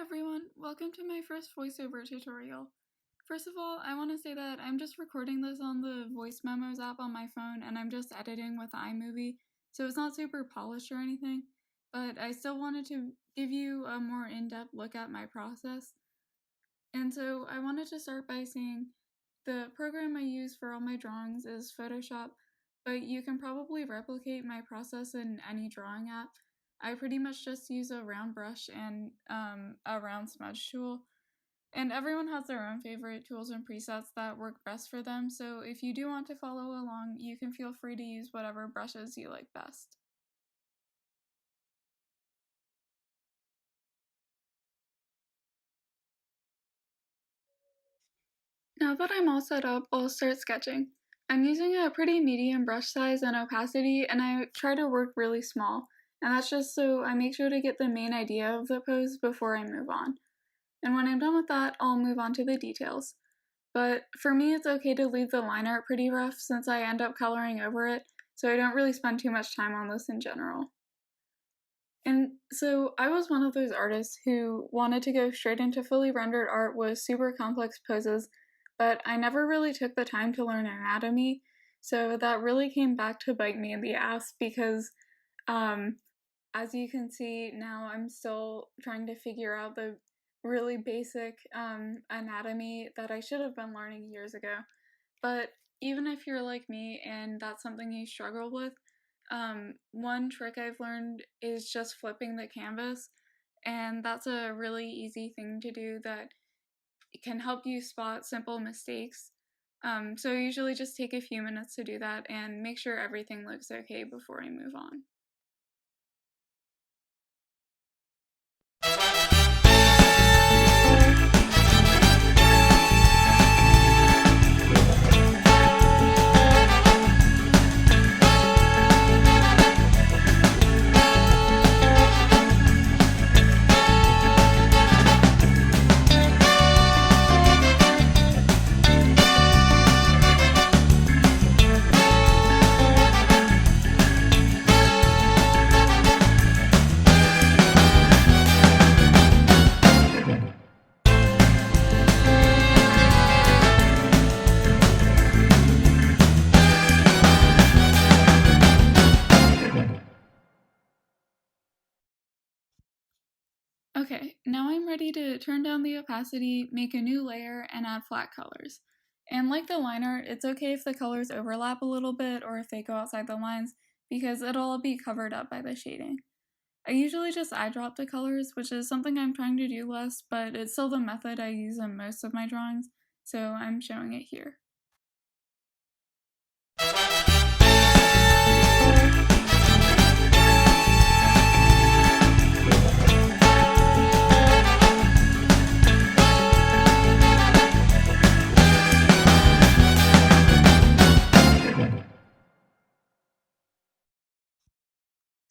Hi everyone, welcome to my first voiceover tutorial. First of all, I want to say that I'm just recording this on the Voice Memos app on my phone and I'm just editing with iMovie, so it's not super polished or anything, but I still wanted to give you a more in-depth look at my process. And so I wanted to start by saying the program I use for all my drawings is Photoshop, but you can probably replicate my process in any drawing app. I pretty much just use a round brush and a round smudge tool. And everyone has their own favorite tools and presets that work best for them, so if you do want to follow along, you can feel free to use whatever brushes you like best. Now that I'm all set up, I'll start sketching. I'm using a pretty medium brush size and opacity, and I try to work really small, and that's just so I make sure to get the main idea of the pose before I move on. And when I'm done with that, I'll move on to the details. But for me, it's okay to leave the line art pretty rough since I end up coloring over it, so I don't really spend too much time on this in general. And so I was one of those artists who wanted to go straight into fully rendered art with super complex poses, but I never really took the time to learn anatomy, so that really came back to bite me in the ass because, as you can see, now I'm still trying to figure out the really basic anatomy that I should have been learning years ago. But even if you're like me and that's something you struggle with, one trick I've learned is just flipping the canvas, and that's a really easy thing to do that can help you spot simple mistakes. So usually just take a few minutes to do that and make sure everything looks okay before you move on. Okay, now I'm ready to turn down the opacity, make a new layer, and add flat colors. And like the line art, it's okay if the colors overlap a little bit or if they go outside the lines, because it'll all be covered up by the shading. I usually just eyedrop the colors, which is something I'm trying to do less, but it's still the method I use in most of my drawings, so I'm showing it here.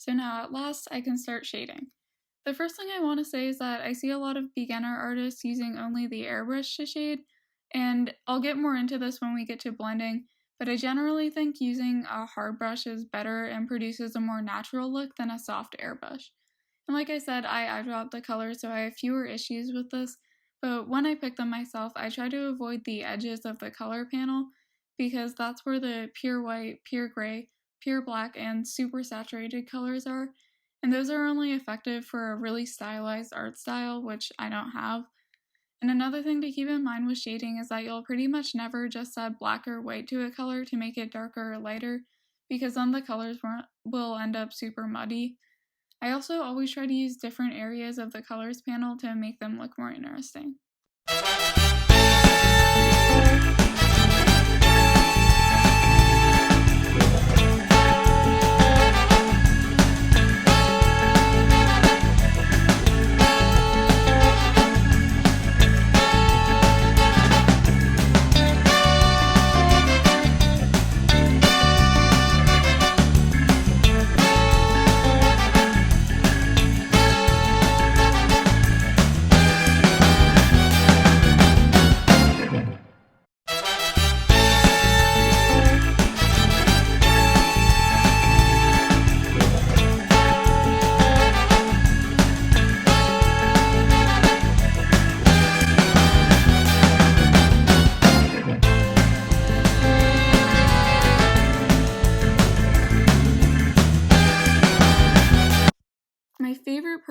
So now at last I can start shading. The first thing I want to say is that I see a lot of beginner artists using only the airbrush to shade, and I'll get more into this when we get to blending, but I generally think using a hard brush is better and produces a more natural look than a soft airbrush. And like I said, I eyedrop the colors so I have fewer issues with this, but when I pick them myself, I try to avoid the edges of the color panel because that's where the pure white, pure gray, pure black, and super saturated colors are, and those are only effective for a really stylized art style, which I don't have. And another thing to keep in mind with shading is that you'll pretty much never just add black or white to a color to make it darker or lighter, because then the colors will end up super muddy. I also always try to use different areas of the colors panel to make them look more interesting.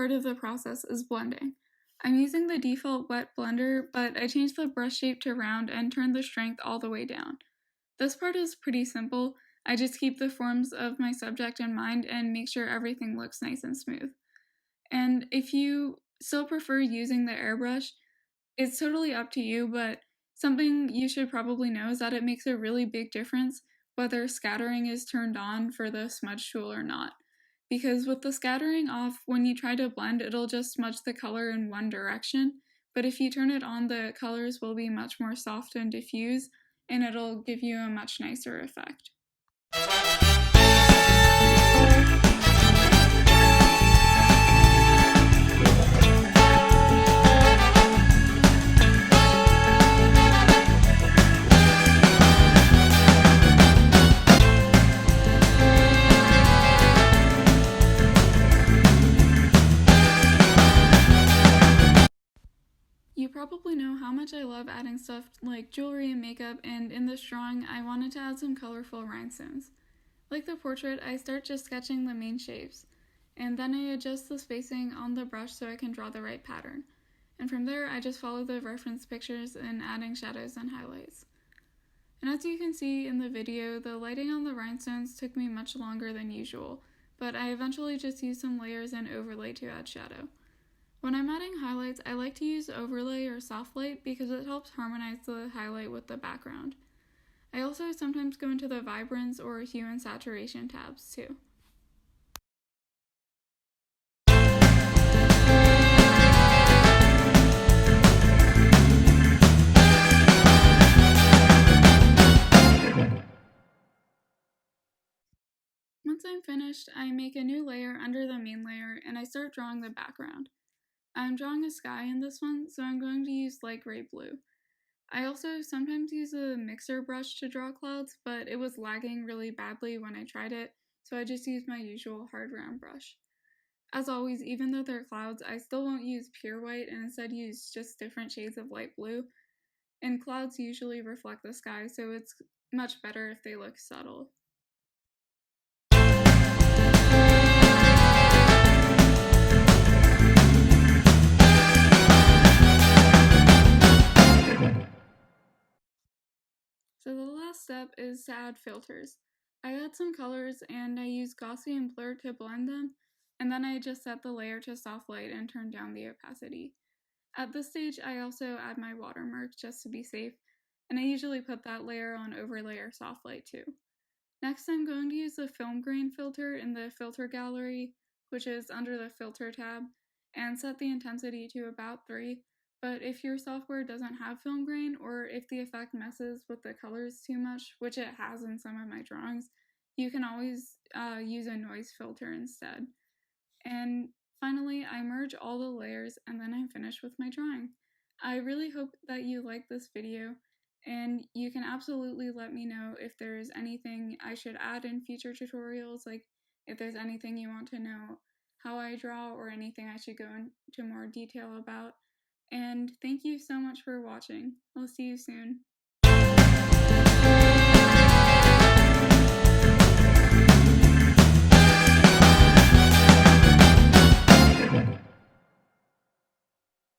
part of the process is blending. I'm using the default wet blender, but I changed the brush shape to round and turned the strength all the way down. This part is pretty simple. I just keep the forms of my subject in mind and make sure everything looks nice and smooth. And if you still prefer using the airbrush, it's totally up to you, but something you should probably know is that it makes a really big difference whether scattering is turned on for the smudge tool or not. Because with the scattering off, when you try to blend, it'll just smudge the color in one direction. But if you turn it on, the colors will be much more soft and diffuse, and it'll give you a much nicer effect. You probably know how much I love adding stuff like jewelry and makeup, and in this drawing I wanted to add some colorful rhinestones. Like the portrait, I start just sketching the main shapes, and then I adjust the spacing on the brush so I can draw the right pattern. And from there I just follow the reference pictures and adding shadows and highlights. And as you can see in the video, the lighting on the rhinestones took me much longer than usual, but I eventually just used some layers and overlay to add shadow. When I'm adding highlights, I like to use overlay or soft light because it helps harmonize the highlight with the background. I also sometimes go into the vibrance or hue and saturation tabs too. Once I'm finished, I make a new layer under the main layer and I start drawing the background. I'm drawing a sky in this one, so I'm going to use light gray blue. I also sometimes use a mixer brush to draw clouds, but it was lagging really badly when I tried it, so I just used my usual hard round brush. As always, even though they're clouds, I still won't use pure white and instead use just different shades of light blue. And clouds usually reflect the sky, so it's much better if they look subtle. So the last step is to add filters. I add some colors and I use Gaussian blur to blend them, and then I just set the layer to soft light and turn down the opacity. At this stage, I also add my watermark just to be safe, and I usually put that layer on overlay or soft light too. Next, I'm going to use the film grain filter in the filter gallery, which is under the filter tab, and set the intensity to about 3. But if your software doesn't have film grain, or if the effect messes with the colors too much, which it has in some of my drawings, you can always use a noise filter instead. And finally, I merge all the layers and then I'm finished with my drawing. I really hope that you liked this video, and you can absolutely let me know if there's anything I should add in future tutorials, like if there's anything you want to know how I draw or anything I should go into more detail about. And thank you so much for watching. I'll see you soon.